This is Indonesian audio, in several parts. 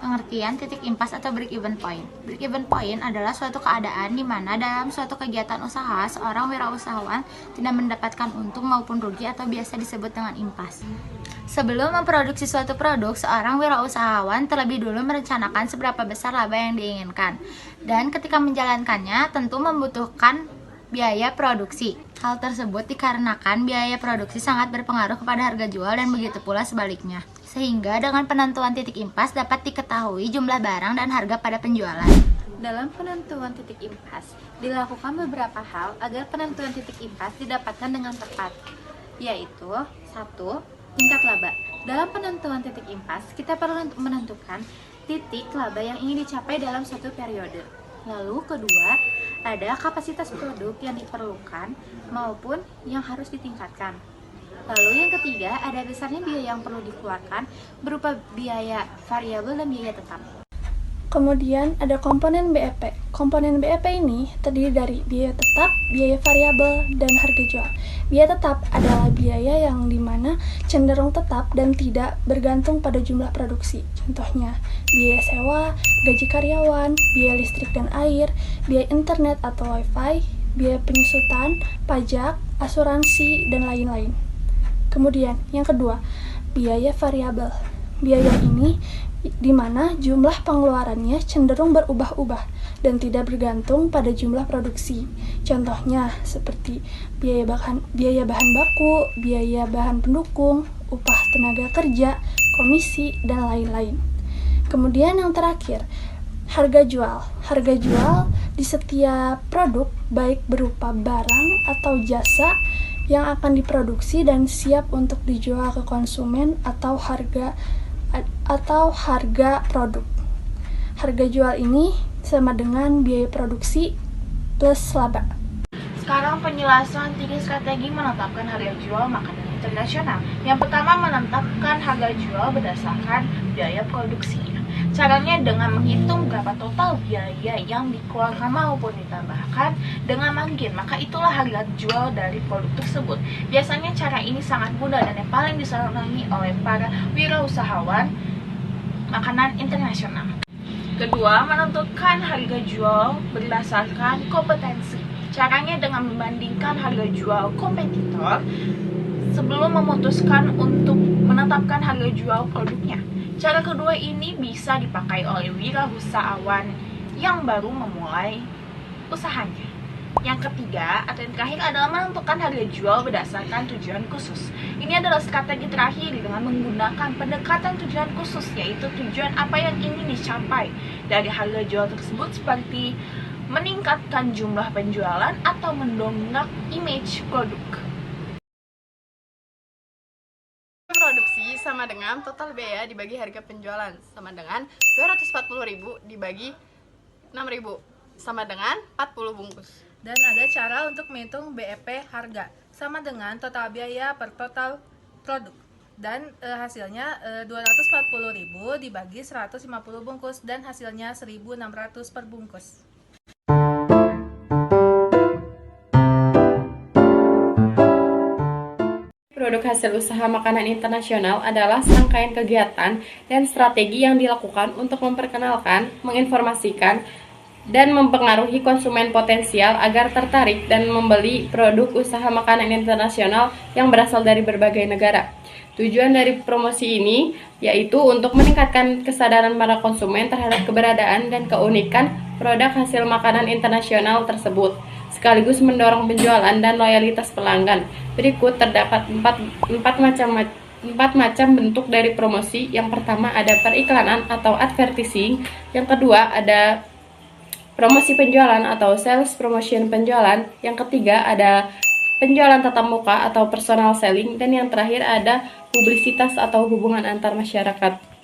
Pengertian titik impas atau break-even point. Break-even point adalah suatu keadaan di mana dalam suatu kegiatan usaha, seorang wirausahawan tidak mendapatkan untung maupun rugi atau biasa disebut dengan impas. Sebelum memproduksi suatu produk, seorang wirausahawan terlebih dulu merencanakan seberapa besar laba yang diinginkan. Dan ketika menjalankannya, tentu membutuhkan biaya produksi. Hal tersebut dikarenakan biaya produksi sangat berpengaruh kepada harga jual dan begitu pula sebaliknya. Sehingga dengan penentuan titik impas dapat diketahui jumlah barang dan harga pada penjualan. Dalam penentuan titik impas, dilakukan beberapa hal agar penentuan titik impas didapatkan dengan tepat, yaitu 1. Tingkat laba. Dalam penentuan titik impas, kita perlu menentukan titik laba yang ingin dicapai dalam suatu periode. Lalu kedua, ada kapasitas produk yang diperlukan maupun yang harus ditingkatkan. Lalu yang ketiga, ada besarnya biaya yang perlu dikeluarkan berupa biaya variabel dan biaya tetap. Kemudian ada komponen BEP. Komponen BEP ini terdiri dari biaya tetap, biaya variabel, dan harga jual. Biaya tetap adalah biaya yang dimana cenderung tetap dan tidak bergantung pada jumlah produksi. Contohnya, biaya sewa, gaji karyawan, biaya listrik dan air, biaya internet atau wifi, biaya penyusutan, pajak, asuransi, dan lain-lain. Kemudian, yang kedua, biaya variabel. Biaya ini di mana jumlah pengeluarannya cenderung berubah-ubah dan tidak bergantung pada jumlah produksi. Contohnya seperti biaya bahan baku, biaya bahan pendukung, upah tenaga kerja, komisi, dan lain-lain. Kemudian yang terakhir, harga jual. Harga jual di setiap produk baik berupa barang atau jasa yang akan diproduksi dan siap untuk dijual ke konsumen atau harga produk. Harga jual ini sama dengan biaya produksi plus laba. Sekarang penjelasan 3 strategi menetapkan harga jual makanan internasional. Yang pertama, menetapkan harga jual berdasarkan biaya produksi. Caranya dengan menghitung berapa total biaya yang dikeluarkan maupun ditambahkan dengan margin, maka itulah harga jual dari produk tersebut. Biasanya cara ini sangat mudah dan yang paling disenangi oleh para wirausahawan makanan internasional. Kedua, menentukan harga jual berdasarkan kompetensi. Caranya dengan membandingkan harga jual kompetitor sebelum memutuskan untuk menetapkan harga jual produknya. Cara kedua ini bisa dipakai oleh wirausahawan yang baru memulai usahanya. Yang ketiga atau yang terakhir adalah menentukan harga jual berdasarkan tujuan khusus. Ini adalah strategi terakhir dengan menggunakan pendekatan tujuan khusus, yaitu tujuan apa yang ingin dicapai dari harga jual tersebut, seperti meningkatkan jumlah penjualan atau mendongkrak image produk. Produksi sama dengan total biaya dibagi harga penjualan sama dengan 240.000 dibagi 6.000 sama dengan 40 bungkus. Dan ada cara untuk menghitung BEP harga sama dengan total biaya per total produk. Dan hasilnya 240.000 dibagi 150 bungkus dan hasilnya 1.600 per bungkus. Produk hasil usaha makanan internasional adalah serangkaian kegiatan dan strategi yang dilakukan untuk memperkenalkan, menginformasikan, dan mempengaruhi konsumen potensial agar tertarik dan membeli produk usaha makanan internasional yang berasal dari berbagai negara. Tujuan dari promosi ini yaitu untuk meningkatkan kesadaran para konsumen terhadap keberadaan dan keunikan produk hasil makanan internasional tersebut, sekaligus mendorong penjualan dan loyalitas pelanggan. Berikut terdapat empat macam bentuk dari promosi. Yang pertama ada periklanan atau advertising. Yang kedua ada promosi penjualan atau sales promotion penjualan. Yang ketiga ada penjualan tatap muka atau personal selling. Dan yang terakhir ada publisitas atau hubungan antar masyarakat.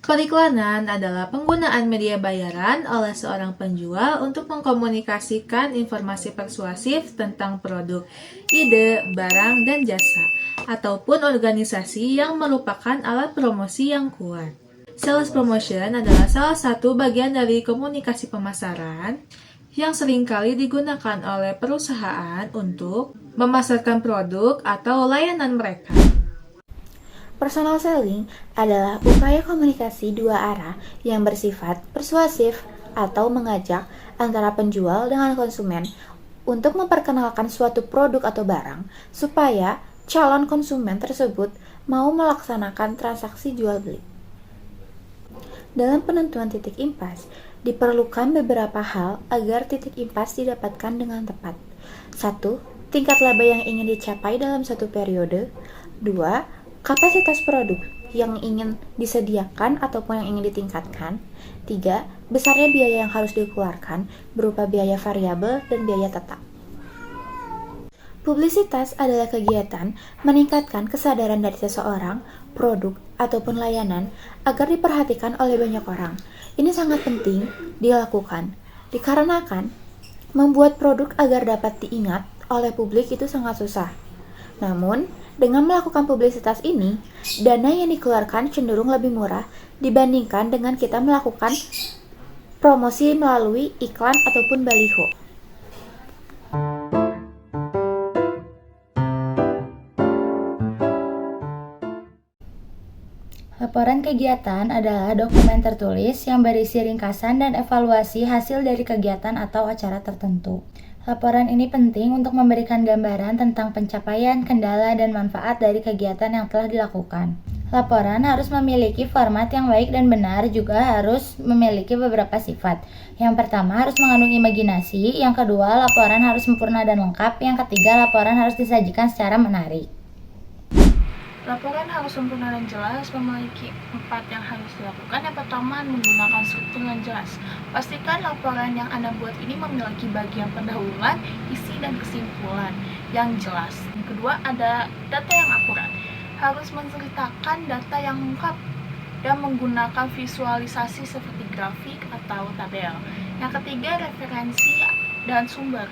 Periklanan adalah penggunaan media bayaran oleh seorang penjual untuk mengkomunikasikan informasi persuasif tentang produk, ide, barang, dan jasa, ataupun organisasi yang merupakan alat promosi yang kuat. Sales promotion adalah salah satu bagian dari komunikasi pemasaran yang seringkali digunakan oleh perusahaan untuk memasarkan produk atau layanan mereka. Personal selling adalah upaya komunikasi dua arah yang bersifat persuasif atau mengajak antara penjual dengan konsumen untuk memperkenalkan suatu produk atau barang supaya calon konsumen tersebut mau melaksanakan transaksi jual beli. Dalam penentuan titik impas, diperlukan beberapa hal agar titik impas didapatkan dengan tepat. 1. Tingkat laba yang ingin dicapai dalam satu periode. 2. Kapasitas produk yang ingin disediakan ataupun yang ingin ditingkatkan. 3. Besarnya biaya yang harus dikeluarkan berupa biaya variabel dan biaya tetap. Publisitas adalah kegiatan meningkatkan kesadaran dari seseorang, produk, ataupun layanan agar diperhatikan oleh banyak orang. Ini sangat penting dilakukan, dikarenakan membuat produk agar dapat diingat oleh publik itu sangat susah. Namun, dengan melakukan publisitas ini, dana yang dikeluarkan cenderung lebih murah dibandingkan dengan kita melakukan promosi melalui iklan ataupun baliho. Laporan kegiatan adalah dokumen tertulis yang berisi ringkasan dan evaluasi hasil dari kegiatan atau acara tertentu. Laporan ini penting untuk memberikan gambaran tentang pencapaian, kendala, dan manfaat dari kegiatan yang telah dilakukan. Laporan harus memiliki format yang baik dan benar, juga harus memiliki beberapa sifat. Yang pertama, harus mengandung imajinasi. Yang kedua, laporan harus sempurna dan lengkap. Yang ketiga, laporan harus disajikan secara menarik. Laporan harus sempurna dan jelas, memiliki 4 yang harus dilakukan. Yang pertama, menggunakan struktur yang jelas. Pastikan laporan yang Anda buat ini memiliki bagian pendahuluan, isi, dan kesimpulan yang jelas. Yang kedua, ada data yang akurat. Harus menceritakan data yang lengkap dan menggunakan visualisasi seperti grafik atau tabel. Yang ketiga, referensi dan sumber.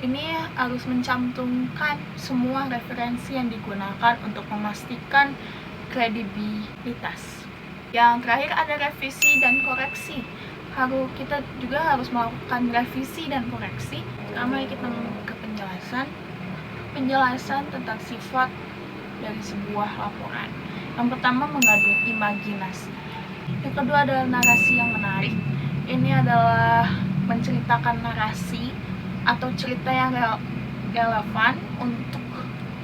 Ini harus mencantumkan semua referensi yang digunakan untuk memastikan kredibilitas. Yang terakhir ada revisi dan koreksi. Kita juga harus melakukan revisi dan koreksi. Pertama kita ke penjelasan tentang sifat dari sebuah laporan. Yang pertama mengandung imajinasi. Yang kedua adalah narasi yang menarik. Ini adalah menceritakan narasi atau cerita yang relevan untuk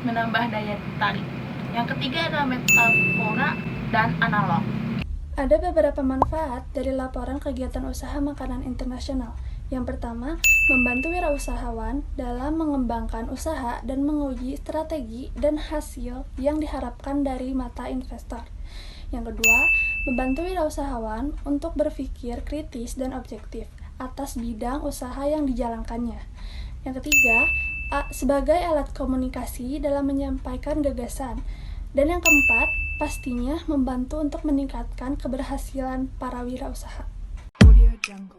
menambah daya tarik. Yang ketiga adalah metafora dan analog. Ada beberapa manfaat dari laporan kegiatan usaha makanan internasional. Yang pertama, membantu wirausahawan dalam mengembangkan usaha dan menguji strategi dan hasil yang diharapkan dari mata investor. Yang kedua, membantu wirausahawan untuk berpikir kritis dan objektif atas bidang usaha yang dijalankannya. Yang ketiga, sebagai alat komunikasi dalam menyampaikan gagasan. Dan yang keempat, pastinya membantu untuk meningkatkan keberhasilan para wirausaha. Audio Jungle.